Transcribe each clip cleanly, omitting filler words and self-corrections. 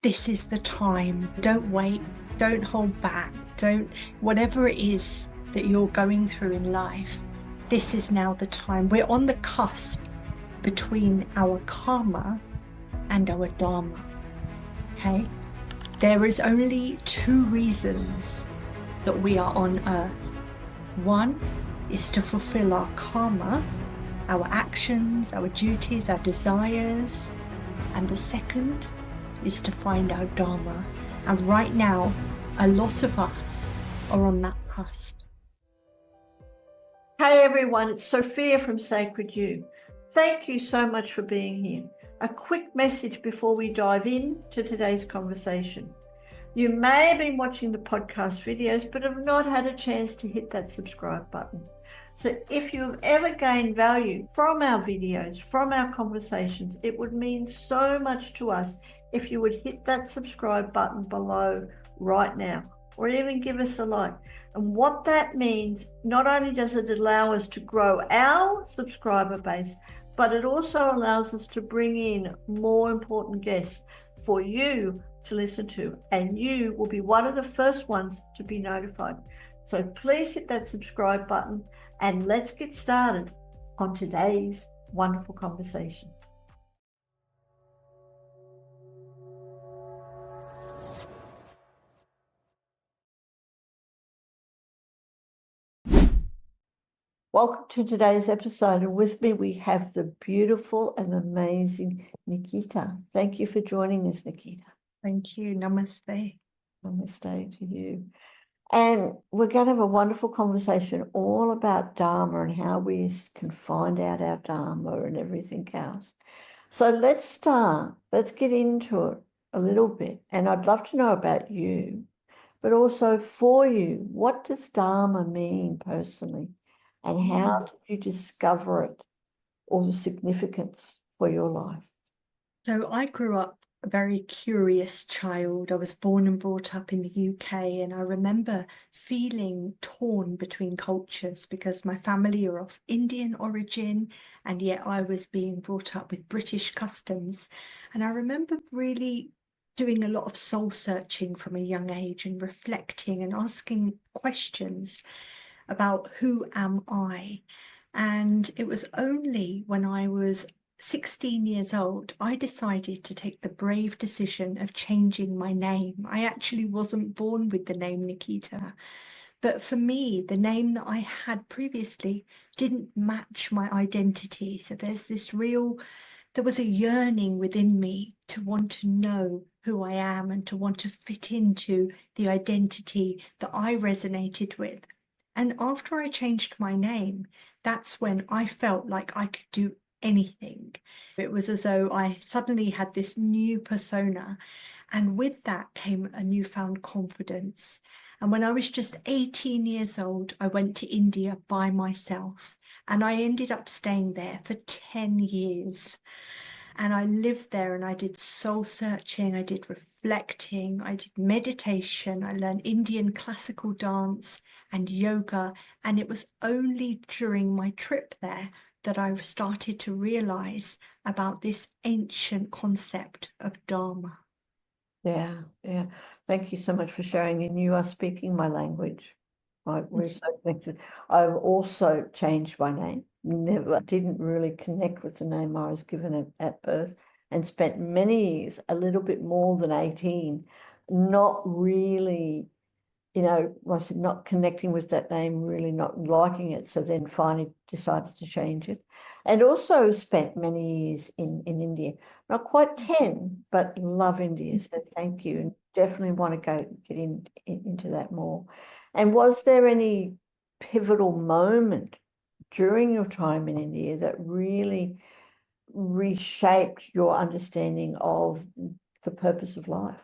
this is the time. Don't wait, don't hold back, whatever it is that you're going through in life, this is now the time. We're on the cusp between our karma and our dharma, okay? There is only two reasons that we are on earth. One is to fulfill our karma, our actions, our duties, our desires. And the second is to find our dharma. And right now, a lot of us are on that cusp. Hey everyone, it's Sophia from Sacred You. Thank you so much for being here. A quick message before we dive into today's conversation. You may have been watching the podcast videos, but have not had a chance to hit that subscribe button. So if you have ever gained value from our videos, from our conversations, it would mean so much to us if you would hit that subscribe button below right now, or even give us a like. And what that means, not only does it allow us to grow our subscriber base, but it also allows us to bring in more important guests for you to listen to, and you will be one of the first ones to be notified. So please hit that subscribe button and let's get started on today's wonderful conversation. Welcome to today's episode, and with me we have the beautiful and amazing Nikita. Thank you for joining us, Nikita. Thank you. Namaste. Namaste to you. And we're going to have a wonderful conversation all about Dharma and how we can find out our Dharma and everything else. So let's start. Let's get into it a little bit. And I'd love to know about you, but also for you, what does Dharma mean personally? And how did you discover it or the significance for your life? So I grew up a very curious child. I was born and brought up in the UK, and I remember feeling torn between cultures because my family are of Indian origin, and yet I was being brought up with British customs. And I remember really doing a lot of soul searching from a young age and reflecting and asking questions about who am I? And it was only when I was 16 years old, I decided to take the brave decision of changing my name. I actually wasn't born with the name Nikita, but for me, the name that I had previously didn't match my identity. So there was a yearning within me to want to know who I am and to want to fit into the identity that I resonated with. And after I changed my name, that's when I felt like I could do anything. It was as though I suddenly had this new persona, and with that came a newfound confidence. And when I was just 18 years old, I went to India by myself, and I ended up staying there for 10 years. And I lived there and I did soul searching, I did reflecting, I did meditation, I learned Indian classical dance and yoga. And it was only during my trip there that I started to realize about this ancient concept of Dharma. Yeah. Thank you so much for sharing. And you are speaking my language. We're so connected. I've also changed my name. Didn't really connect with the name I was given at birth, and spent many years, a little bit more than 18, not really, not connecting with that name, really not liking it. So then finally decided to change it. And also spent many years in India. Not quite 10, but love India. So thank you. And definitely want to get into that more. And was there any pivotal moment during your time in India that really reshaped your understanding of the purpose of life?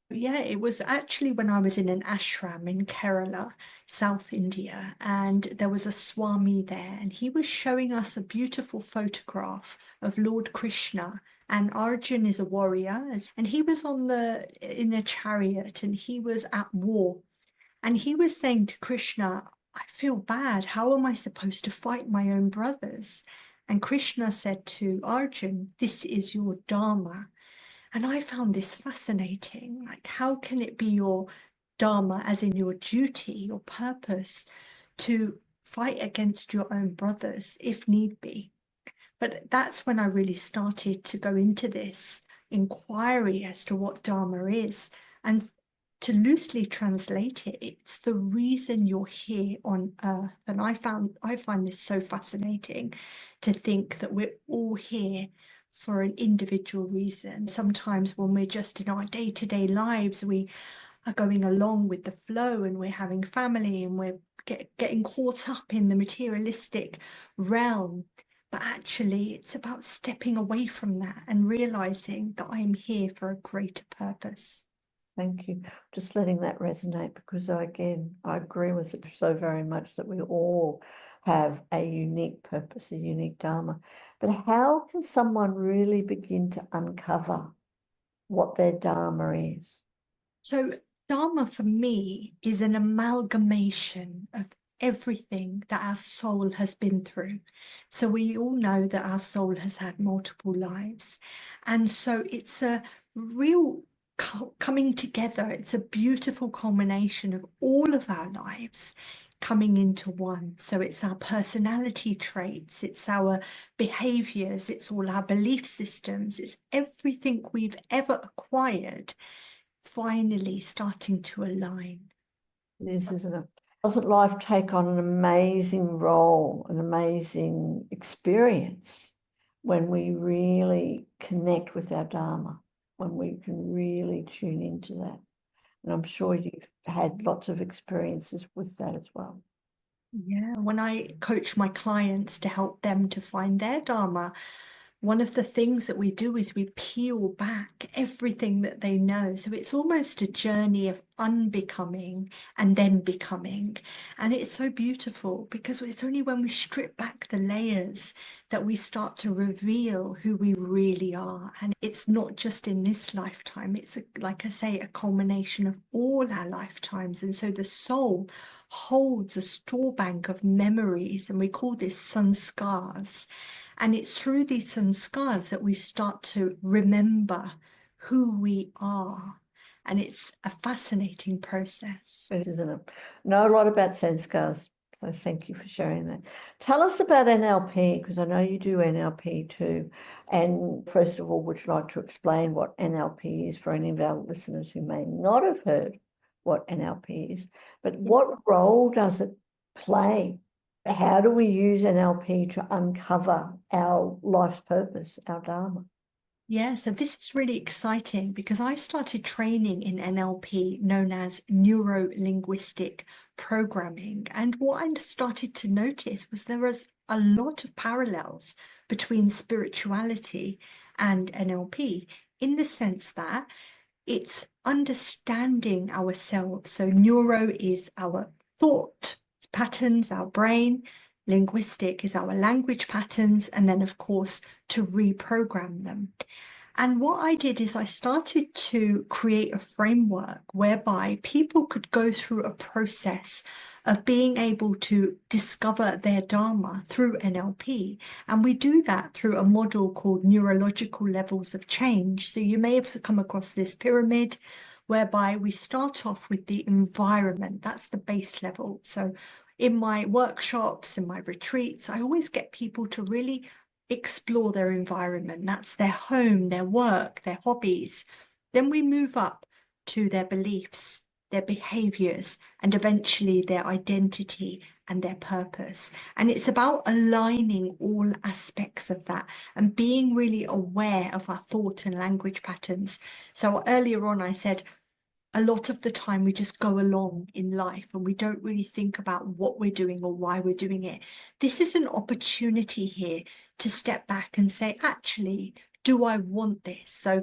Yeah, it was actually when I was in an ashram in Kerala, South India, and there was a Swami there, and he was showing us a beautiful photograph of Lord Krishna. And Arjun is a warrior, and he was in a chariot, and he was at war. And he was saying to Krishna, I feel bad. How am I supposed to fight my own brothers? And Krishna said to Arjun, this is your Dharma. And I found this fascinating. Like, how can it be your Dharma, as in your duty, your purpose, to fight against your own brothers if need be? But that's when I really started to go into this inquiry as to what Dharma is. And to loosely translate it, it's the reason you're here on earth. And I find this so fascinating to think that we're all here for an individual reason. Sometimes when we're just in our day-to-day lives, we are going along with the flow and we're having family and we're getting caught up in the materialistic realm. But actually, it's about stepping away from that and realizing that I'm here for a greater purpose. Thank you. Just letting that resonate, because I agree with it so very much that we all have a unique purpose, a unique Dharma. But how can someone really begin to uncover what their Dharma is? So, Dharma for me is an amalgamation of everything that our soul has been through. So, we all know that our soul has had multiple lives. And so, it's a real coming together. It's a beautiful culmination of all of our lives coming into one. So, it's our personality traits, it's our behaviors, it's all our belief systems, it's everything we've ever acquired finally starting to align. It is, isn't it? Doesn't life take on an amazing role, an amazing experience when we really connect with our Dharma, when we can really tune into that? And I'm sure you've had lots of experiences with that as well. Yeah, when I coach my clients to help them to find their Dharma, one of the things that we do is we peel back everything that they know. So it's almost a journey of unbecoming and then becoming. And it's so beautiful because it's only when we strip back the layers that we start to reveal who we really are. And it's not just in this lifetime, it's like I say, a culmination of all our lifetimes. And so the soul holds a store bank of memories, and we call this sanskars. And it's through these sanskars that we start to remember who we are. And it's a fascinating process. It is, isn't it? Know a lot about sanskars. So thank you for sharing that. Tell us about NLP, because I know you do NLP too. And first of all, would you like to explain what NLP is for any of our listeners who may not have heard what NLP is? But what role does it play? How do we use NLP to uncover our life's purpose, our Dharma? Yeah, so this is really exciting because I started training in NLP, known as Neuro-Linguistic Programming. And what I started to notice was there was a lot of parallels between spirituality and NLP, in the sense that it's understanding ourselves. So neuro is our thought patterns, our brain. Linguistic is our language patterns. And then, of course, to reprogram them. And what I did is I started to create a framework whereby people could go through a process of being able to discover their Dharma through NLP. And we do that through a model called neurological levels of change. So you may have come across this pyramid whereby we start off with the environment. That's the base level. So in my workshops, in my retreats, I always get people to really explore their environment. That's their home, their work, their hobbies. Then we move up to their beliefs, their behaviors, and eventually their identity and their purpose. And it's about aligning all aspects of that and being really aware of our thought and language patterns. So earlier on, I said, a lot of the time we just go along in life and we don't really think about what we're doing or why we're doing it. This is an opportunity here to step back and say, actually, do I want this? So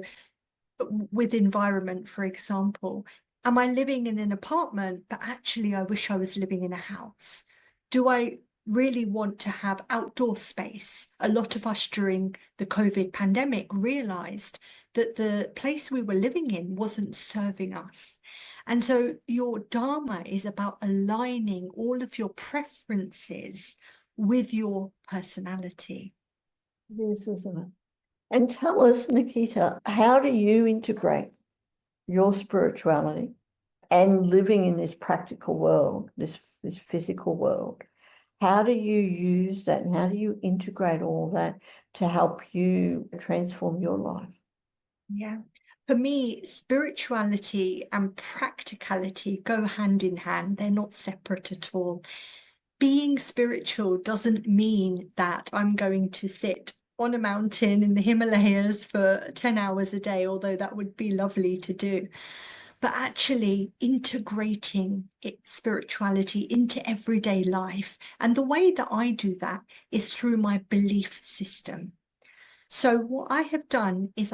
with environment, for example, am I living in an apartment, but actually I wish I was living in a house? Do I really want to have outdoor space? A lot of us during the COVID pandemic realized that the place we were living in wasn't serving us. And so your Dharma is about aligning all of your preferences with your personality. It is, isn't it? And tell us, Nikita, how do you integrate your spirituality and living in this practical world, this physical world? How do you use that and how do you integrate all that to help you transform your life? Yeah. For me, spirituality and practicality go hand in hand. They're not separate at all. Being spiritual doesn't mean that I'm going to sit on a mountain in the Himalayas for 10 hours a day, although that would be lovely to do. But actually integrating spirituality into everyday life. And the way that I do that is through my belief system. So what I have done is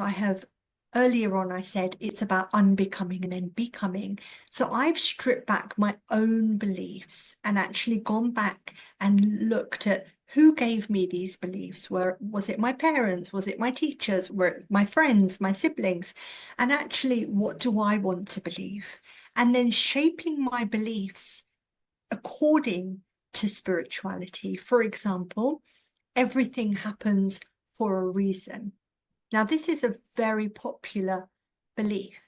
earlier on, I said it's about unbecoming and then becoming. So I've stripped back my own beliefs and actually gone back and looked at who gave me these beliefs. Was it my parents? Was it my teachers? Were it my friends, my siblings? And actually, what do I want to believe? And then shaping my beliefs according to spirituality. For example, everything happens for a reason. Now, this is a very popular belief,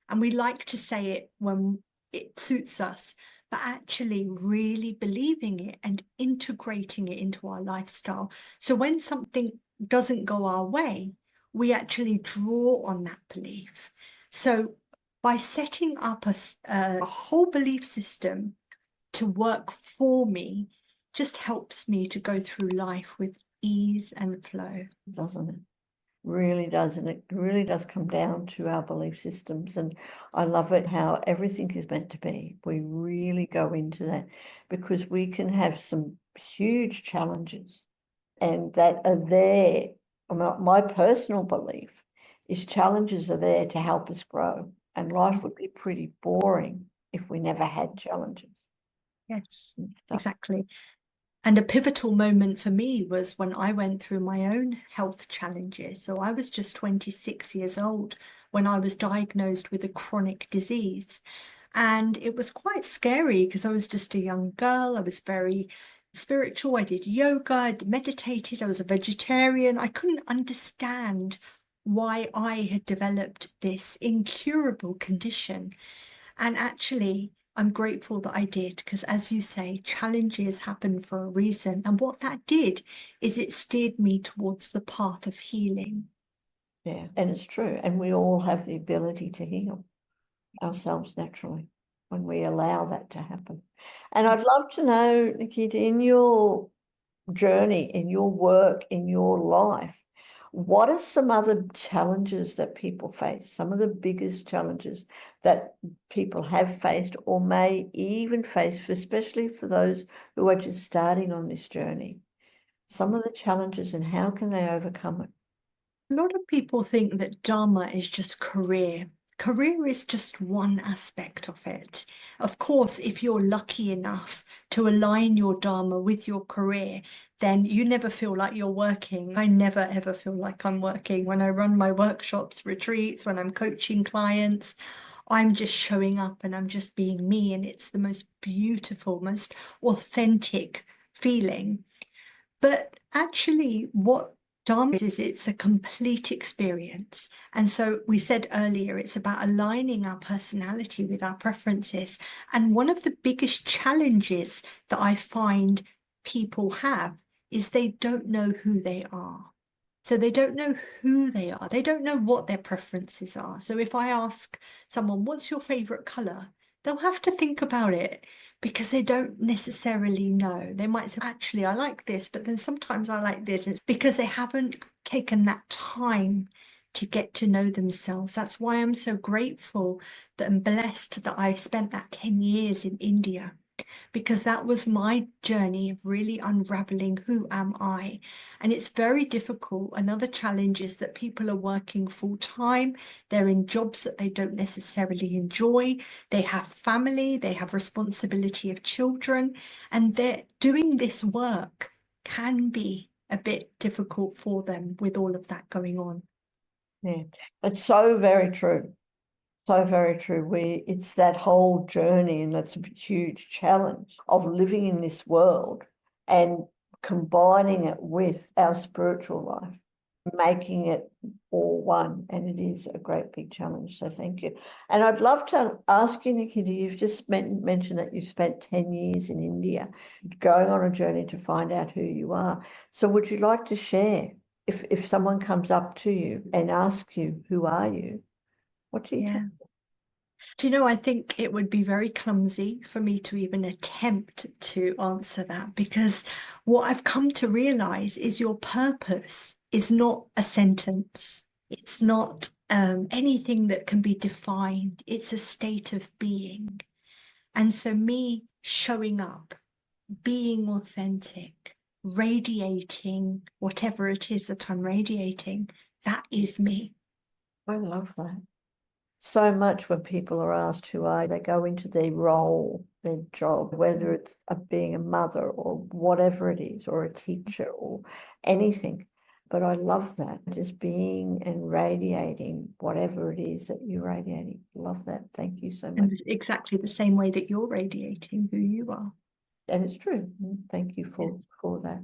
and we like to say it when it suits us, but actually really believing it and integrating it into our lifestyle. So when something doesn't go our way, we actually draw on that belief. So by setting up a whole belief system to work for me, just helps me to go through life with ease and flow. Doesn't it? Really does, and it really does come down to our belief systems. And I love it how everything is meant to be. We really go into that because we can have some huge challenges and that are there. My personal belief is challenges are there to help us grow, and life would be pretty boring if we never had challenges. Yes, exactly. And a pivotal moment for me was when I went through my own health challenges. So I was just 26 years old when I was diagnosed with a chronic disease. And it was quite scary because I was just a young girl. I was very spiritual. I did yoga, I meditated, I was a vegetarian. I couldn't understand why I had developed this incurable condition. And actually, I'm grateful that I did because, as you say, challenges happen for a reason. And what that did is it steered me towards the path of healing. Yeah, and it's true. And we all have the ability to heal ourselves naturally when we allow that to happen. And I'd love to know, Nikita, in your journey, in your work, in your life, what are some other challenges that people face? Some of the biggest challenges that people have faced or may even face, especially for those who are just starting on this journey. Some of the challenges and how can they overcome it? A lot of people think that Dharma is just career. Career is just one aspect of it. Of course, if you're lucky enough to align your Dharma with your career, then you never feel like you're working. I never ever feel like I'm working. When I run my workshops, retreats, when I'm coaching clients, I'm just showing up and I'm just being me. And it's the most beautiful, most authentic feeling. But actually, what Dharma is it's a complete experience. And so we said earlier, it's about aligning our personality with our preferences. And one of the biggest challenges that I find people have is they don't know who they are. So they don't know who they are. They don't know what their preferences are. So if I ask someone, what's your favorite color? They'll have to think about it because they don't necessarily know. They might say, actually, I like this, but then sometimes I like this. It's because they haven't taken that time to get to know themselves. That's why I'm so grateful that I'm blessed that I spent that 10 years in India, because that was my journey of really unraveling who am I. And it's very difficult. Another challenge is that people are working full time. They're in jobs that they don't necessarily enjoy. They have family, they have responsibility of children, and they're doing this work can be a bit difficult for them with all of that going on. Yeah, it's so very true. So very true. It's that whole journey, and that's a huge challenge of living in this world and combining it with our spiritual life. making it all one, and it is a great big challenge. So thank you. And I'd love to ask you, Nikita, you've just mentioned that you've spent 10 years in India going on a journey to find out who you are. So would you like to share, if someone comes up to you and asks you, who are you? What do you tell? Yeah. Do you know, I think it would be very clumsy for me to even attempt to answer that, because what I've come to realize is your purpose is not a sentence. It's not anything that can be defined. It's a state of being. And so me showing up, being authentic, radiating whatever it is that I'm radiating, that is me. I love that. So much when people are asked who are they, go into their role, their job, whether it's being a mother or whatever it is, or a teacher or anything. But I love that, just being and radiating whatever it is that you're radiating. Love that. Thank you so much. And exactly the same way that you're radiating who you are. And it's true. Thank you for that.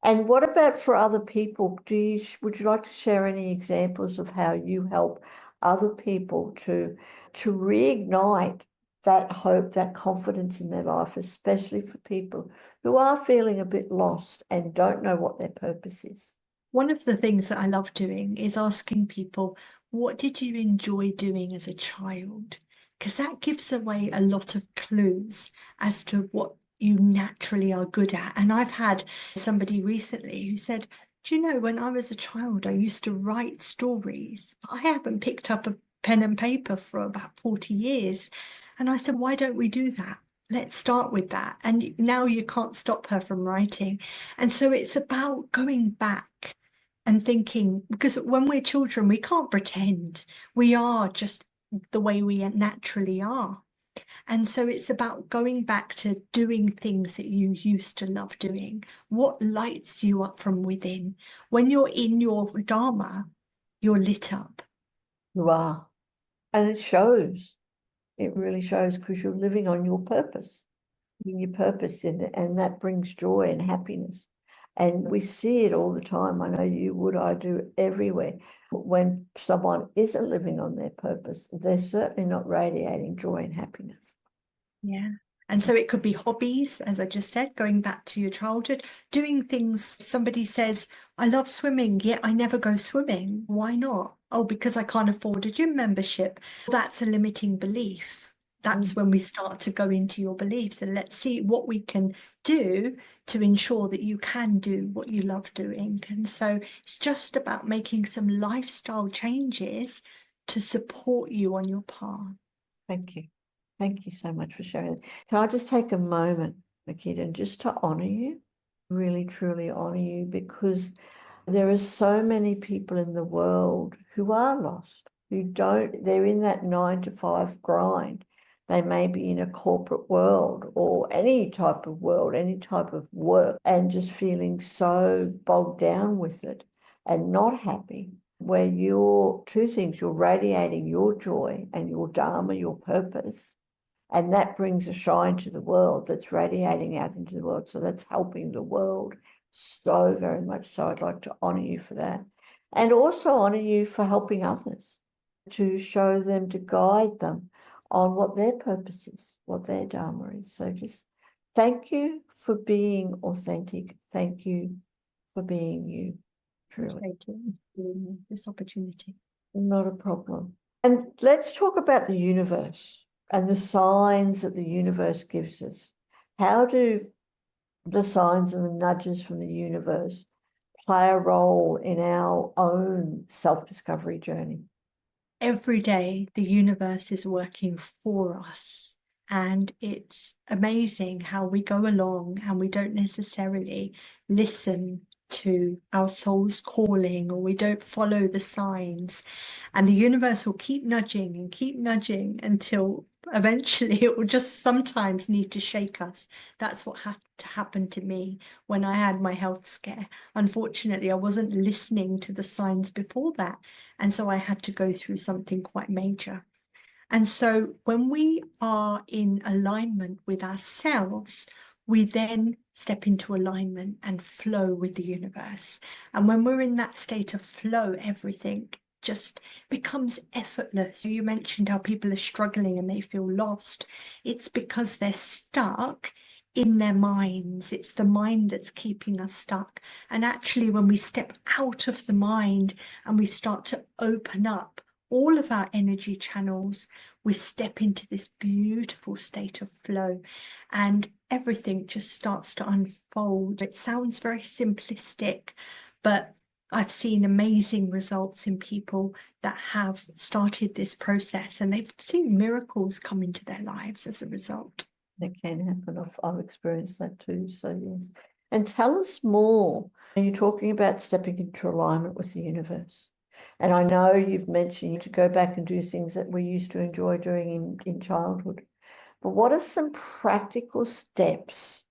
And what about for other people? Would you like to share any examples of how you help other people to reignite that hope, that confidence in their life, especially for people who are feeling a bit lost and don't know what their purpose is? One of the things that I love doing is asking people, what did you enjoy doing as a child? Because that gives away a lot of clues as to what you naturally are good at. And I've had somebody recently who said, do you know, when I was a child, I used to write stories. I haven't picked up a pen and paper for about 40 years. And I said, why don't we do that? Let's start with that. And now you can't stop her from writing. And so it's about going back and thinking, because when we're children, we can't pretend. We are just the way we naturally are. And so it's about going back to doing things that you used to love doing. What lights you up from within? When you're in your Dharma, you're lit up. You are. And it shows. It really shows, because you're living on your purpose. Your purpose in it, and that brings joy and happiness. And we see it all the time. I know you would, I do, everywhere. When someone isn't living on their purpose, they're certainly not radiating joy and happiness. Yeah. And so it could be hobbies, as I just said, going back to your childhood, doing things. Somebody says, I love swimming, yet I never go swimming. Why not? Oh, because I can't afford a gym membership. That's a limiting belief. That's when we start to go into your beliefs, and let's see what we can do to ensure that you can do what you love doing. And so it's just about making some lifestyle changes to support you on your path. Thank you. Thank you so much for sharing that. Can I just take a moment, Nikita, just to honor you, really, truly honor you, because there are so many people in the world who are lost, they're in that 9 to 5 grind. They may be in a corporate world or any type of world, any type of work, and just feeling so bogged down with it and not happy. Where you're two things, you're radiating your joy and your Dharma, your purpose, and that brings a shine to the world that's radiating out into the world. So that's helping the world so very much. So I'd like to honor you for that. And also honor you for helping others, to show them, to guide them on what their purpose is, what their Dharma is. So just thank you for being authentic. Thank you for being you, truly. Thank you for this opportunity. Not a problem. And let's talk about the universe and the signs that the universe gives us. How do the signs and the nudges from the universe play a role in our own self-discovery journey? Every day, the universe is working for us. And it's amazing how we go along and we don't necessarily listen to our soul's calling, or we don't follow the signs. And the universe will keep nudging until eventually it will just sometimes need to shake us. That's what had to happen to me when I had my health scare. Unfortunately, I wasn't listening to the signs before that. And so I had to go through something quite major. And so when we are in alignment with ourselves, we then step into alignment and flow with the universe. And when we're in that state of flow, everything just becomes effortless. You mentioned how people are struggling and they feel lost. It's because they're stuck in their minds. It's the mind that's keeping us stuck. And actually, when we step out of the mind and we start to open up all of our energy channels, we step into this beautiful state of flow and everything just starts to unfold. It sounds very simplistic, but I've seen amazing results in people that have started this process, and they've seen miracles come into their lives as a result. That can happen. I've experienced that too. So yes. And tell us more. You're talking about stepping into alignment with the universe. And I know you've mentioned to go back and do things that we used to enjoy doing in childhood. But what are some practical steps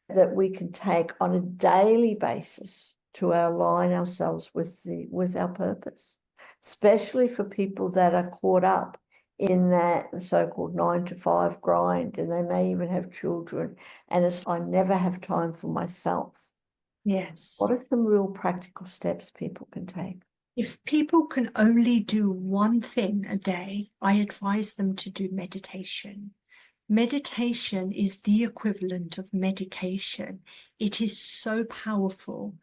that we can take on a daily basis to align ourselves with our purpose, especially for people that are caught up in that so-called 9-to-5 grind, and they may even have children, and it's, I never have time for myself. Yes. What are some real practical steps people can take? If people can only do one thing a day, I advise them to do meditation. Meditation is the equivalent of medication. It is so powerful.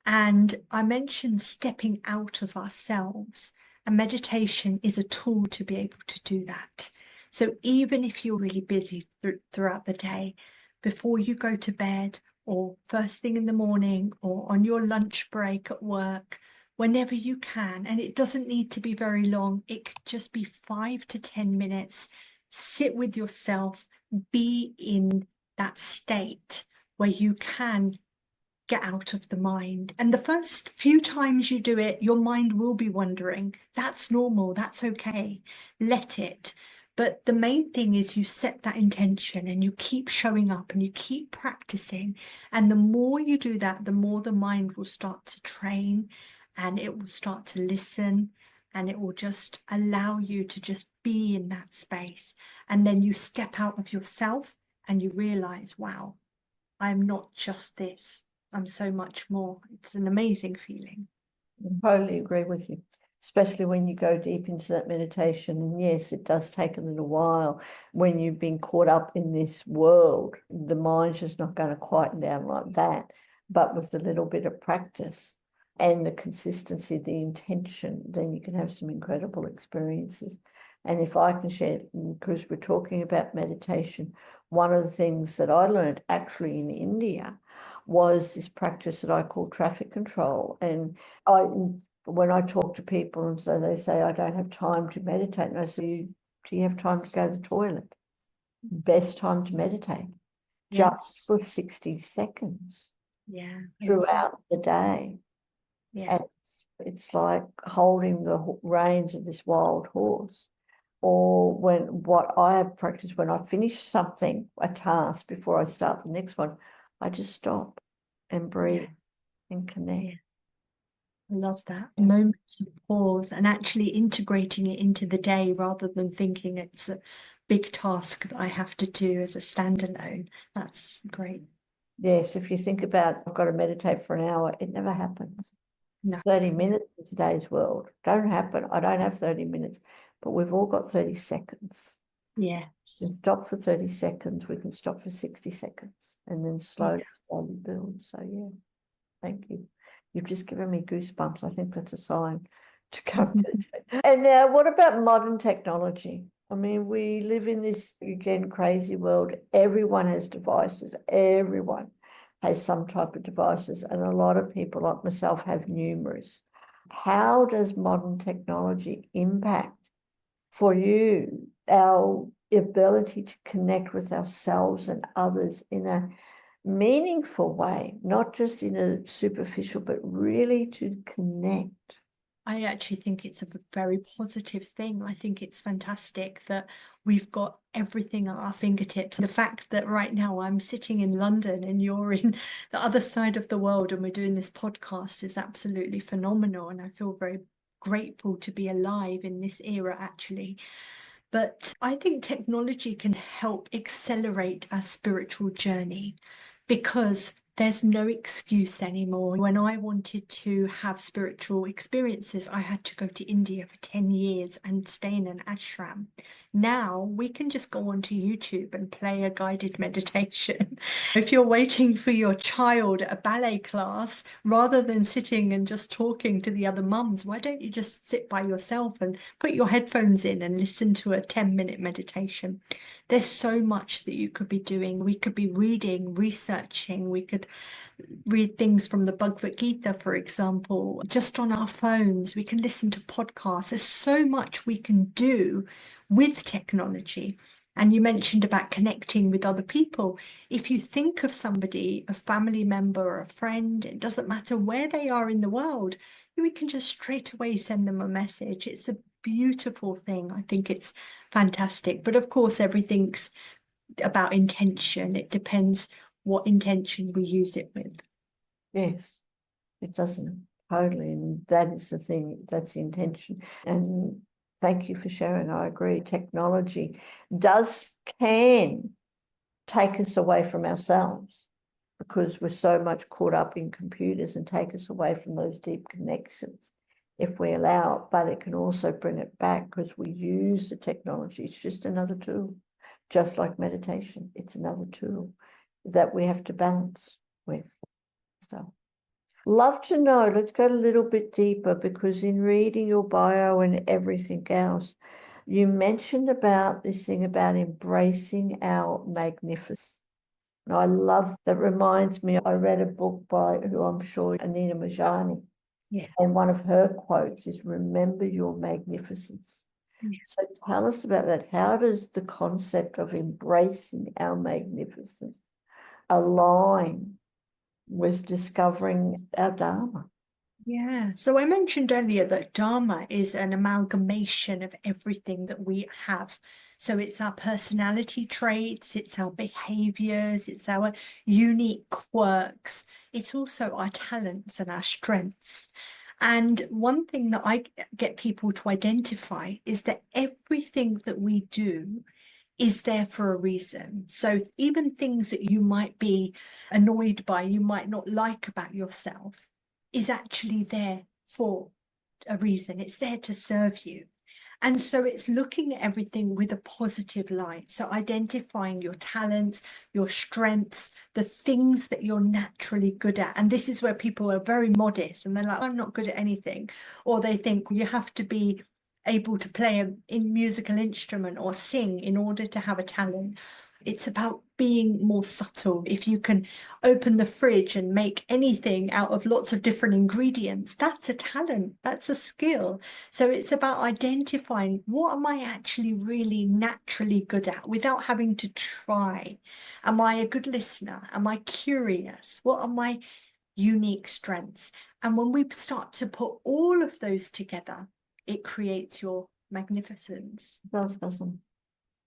And I mentioned stepping out of ourselves, and meditation is a tool to be able to do that. So even if you're really busy throughout the day, before you go to bed or first thing in the morning or on your lunch break at work, whenever you can, and it doesn't need to be very long, it could just be 5 to 10 minutes, sit with yourself, be in that state where you can get out of the mind. And the first few times you do it, your mind will be wandering. That's normal. That's okay. Let it. But the main thing is you set that intention and you keep showing up and you keep practicing. And the more you do that, the more the mind will start to train and it will start to listen and it will just allow you to just be in that space. And then you step out of yourself and you realize, wow, I'm not just this. I'm so much more. It's an amazing feeling. I totally agree with you, especially when you go deep into that meditation. And yes, it does take a little while when you've been caught up in this world. The mind's just not going to quieten down like that. But with a little bit of practice and the consistency, the intention, then you can have some incredible experiences. And if I can share, because we're talking about meditation, one of the things that I learned actually in India was this practice that I call traffic control. And when I talk to people and so they say, I don't have time to meditate. And I say, do you have time to go to the toilet? Best time to meditate, just for 60 seconds throughout the day. Yeah. And it's like holding the reins of this wild horse. Or what I have practiced when I finish something, a task, before I start the next one, I just stop and breathe and connect. Yeah. I love that. Moments of pause and actually integrating it into the day rather than thinking it's a big task that I have to do as a standalone. That's great. Yes, if you think about, I've got to meditate for an hour, it never happens. No. 30 minutes in today's world don't happen. I don't have 30 minutes, but we've all got 30 seconds. Yes. We can stop for 30 seconds, we can stop for 60 seconds, and then slowly build. So yeah, thank you. You've just given me goosebumps. I think that's a sign to come. And now, what about modern technology? I mean, we live in this, again, crazy world. Everyone has devices. Everyone has some type of devices. And a lot of people like myself have numerous. How does modern technology impact for you our ability to connect with ourselves and others in a meaningful way, not just in a superficial, but really to connect? I actually think it's a very positive thing. I think it's fantastic that we've got everything at our fingertips. The fact that right now I'm sitting in London and you're in the other side of the world and we're doing this podcast is absolutely phenomenal. And I feel very grateful to be alive in this era, actually. But I think technology can help accelerate our spiritual journey because there's no excuse anymore. When I wanted to have spiritual experiences, I had to go to India for 10 years and stay in an ashram. Now we can just go onto YouTube and play a guided meditation. If you're waiting for your child at a ballet class, rather than sitting and just talking to the other mums, why don't you just sit by yourself and put your headphones in and listen to a 10-minute meditation? There's so much that you could be doing. We could be reading, researching. We could read things from the Bhagavad Gita, for example, just on our phones. We can listen to podcasts. There's so much we can do with technology. And you mentioned about connecting with other people. If you think of somebody, a family member or a friend, it doesn't matter where they are in the world, we can just straight away send them a message. It's a beautiful thing. I think it's fantastic. But of course, everything's about intention. It depends what intention we use it with. Yes, it doesn't totally. And that is the thing, that's the intention. And thank you for sharing. I agree. Technology can take us away from ourselves because we're so much caught up in computers and take us away from those deep connections if we allow it, but it can also bring it back because we use the technology. It's just another tool, just like meditation. It's another tool that we have to balance with. So love to know, let's go a little bit deeper, because in reading your bio and everything else, you mentioned about this thing about embracing our magnificence. And I love that. Reminds me, I read a book by who I'm sure, Anita Majani. Yeah. And one of her quotes is, remember your magnificence. Yeah. So tell us about that. How does the concept of embracing our magnificence align with discovering our Dharma? Yeah, so I mentioned earlier that Dharma is an amalgamation of everything that we have. So it's our personality traits, it's our behaviors, it's our unique quirks, it's also our talents and our strengths. And one thing that I get people to identify is that everything that we do is there for a reason. So even things that you might be annoyed by, you might not like about yourself, is actually there for a reason. It's there to serve you. And so it's looking at everything with a positive light. So identifying your talents, your strengths, the things that you're naturally good at. And this is where people are very modest and they're like, I'm not good at anything. Or they think you have to be able to play a musical instrument or sing in order to have a talent. It's about being more subtle. If you can open the fridge and make anything out of lots of different ingredients, that's a talent, that's a skill. So it's about identifying what am I actually really naturally good at without having to try. Am I a good listener? Am I curious? What are my unique strengths? And when we start to put all of those together, it creates your magnificence. That's awesome.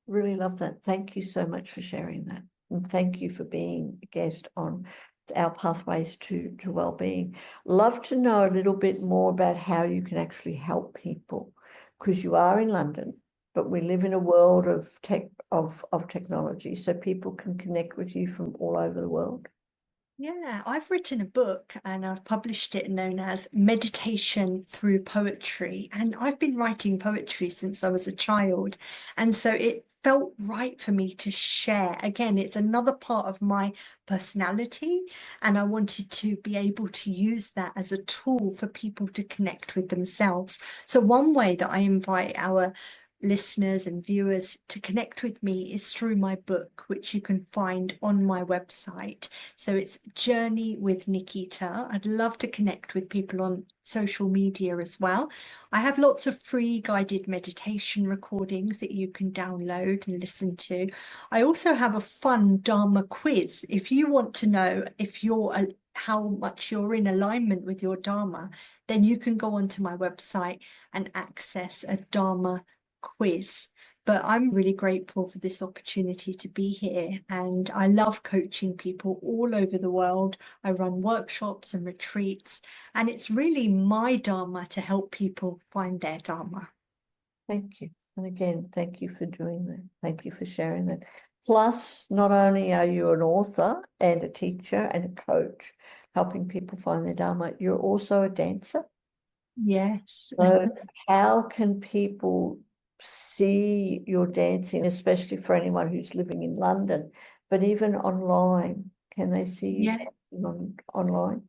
Really love that. Thank you so much for sharing that. And thank you for being a guest on our pathways to well-being. Love to know a little bit more about how you can actually help people, because you are in London, but we live in a world of technology, so people can connect with you from all over the world. Yeah, I've written a book and I've published it known as Meditation Through Poetry. And I've been writing poetry since I was a child. And so it felt right for me to share. Again, it's another part of my personality. And I wanted to be able to use that as a tool for people to connect with themselves. So one way that I invite our listeners and viewers to connect with me is through my book, which you can find on my website. So it's Journey with Nikita. I'd love to connect with people on social media as well. I have lots of free guided meditation recordings that you can download and listen to. I also have a fun Dharma quiz. If you want to know if you're how much you're in alignment with your Dharma, then you can go onto my website and access a Dharma quiz. But I'm really grateful for this opportunity to be here, and I love coaching people all over the world. I run workshops and retreats, and it's really my Dharma to help people find their Dharma. Thank you. And again, thank you for doing that. Thank you for sharing that. Plus, not only are you an author and a teacher and a coach, helping people find their Dharma, you're also a dancer. Yes. So how can people see your dancing, especially for anyone who's living in London, but even online? Can they see you Yeah. dancing online?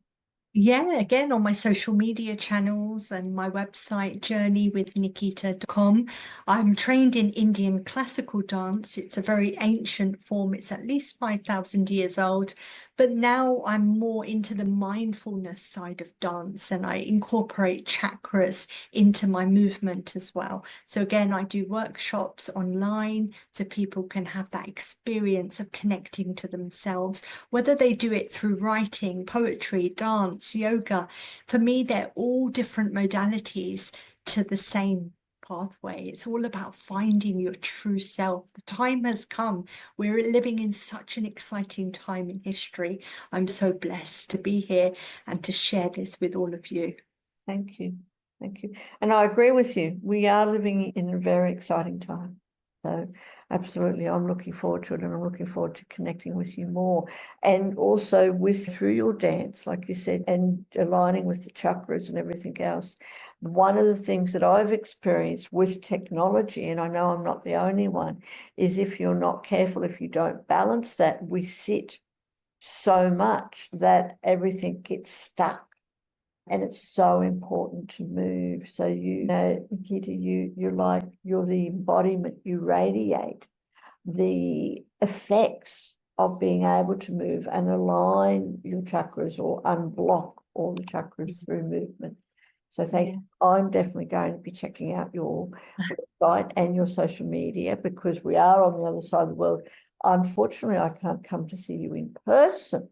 Yeah, again on my social media channels and my website journeywithnikita.com. I'm trained in Indian classical dance. It's a very ancient form. It's at least 5,000 years old. But now I'm more into the mindfulness side of dance, and I incorporate chakras into my movement as well. So again, I do workshops online so people can have that experience of connecting to themselves, whether they do it through writing, poetry, dance, yoga. For me, they're all different modalities to the same pathway. It's all about finding your true self. The time has come. We're living in such an exciting time in history. I'm so blessed to be here and to share this with all of you. Thank you. Thank you. And I agree with you. We are living in a very exciting time. So absolutely, I'm looking forward to it, and I'm looking forward to connecting with you more. And also through your dance, like you said, and aligning with the chakras and everything else. One of the things that I've experienced with technology, and I know I'm not the only one, is if you're not careful, if you don't balance that, we sit so much that everything gets stuck. And it's so important to move. So Nikita, you're the embodiment, you radiate the effects of being able to move and align your chakras or unblock all the chakras through movement. So thank you. I'm definitely going to be checking out your website and your social media, because we are on the other side of the world. Unfortunately, I can't come to see you in person.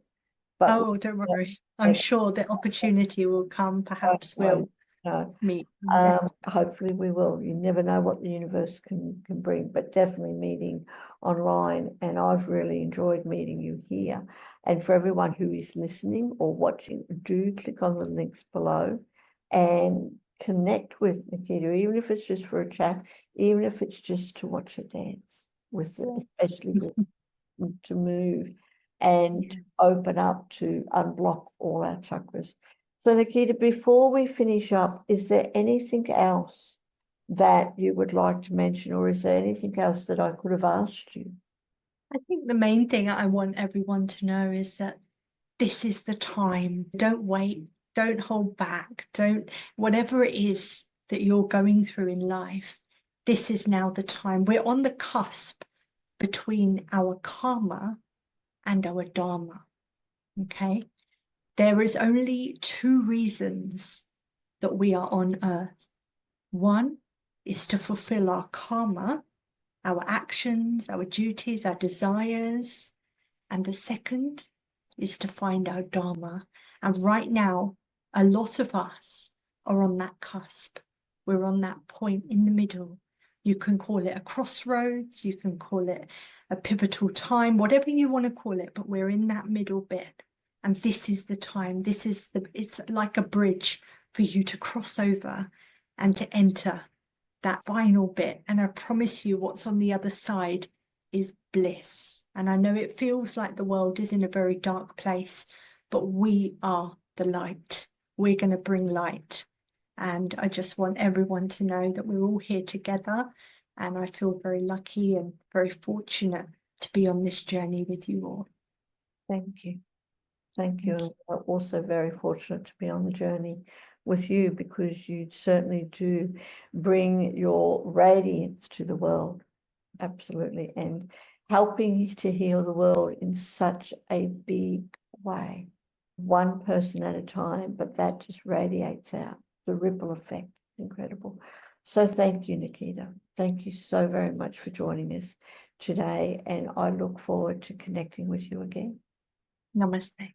But Oh, don't worry. I'm sure the opportunity will come. Perhaps we'll meet. hopefully we will. You never know what the universe can bring, but definitely meeting online. And I've really enjoyed meeting you here. And for everyone who is listening or watching, do click on the links below and connect with Nikita, even if it's just for a chat, even if it's just to watch her dance, especially to move and open up to unblock all our chakras. So Nikita, before we finish up, is there anything else that you would like to mention, or is there anything else that I could have asked you? I think the main thing I want everyone to know is that this is the time. Don't wait. Don't hold back. Whatever it is that you're going through in life, this is now the time. We're on the cusp between our karma and our dharma. Okay? There is only two reasons that we are on earth. One is to fulfill our karma, our actions, our duties, our desires. And the second is to find our dharma. And right now, a lot of us are on that cusp. We're on that point in the middle. You can call it a crossroads, you can call it a pivotal time, whatever you want to call it, but we're in that middle bit. And this is the time. It's like a bridge for you to cross over and to enter that final bit. And I promise you, what's on the other side is bliss. And I know it feels like the world is in a very dark place, but we are the light. We're going to bring light. And I just want everyone to know that we're all here together. And I feel very lucky and very fortunate to be on this journey with you all. Thank you. Thank you. I'm also very fortunate to be on the journey with you, because you certainly do bring your radiance to the world. Absolutely. And helping to heal the world in such a big way, one person at a time, but that just radiates out. The ripple effect is incredible. So thank you, Nikita. Thank you so very much for joining us today. And I look forward to connecting with you again. Namaste.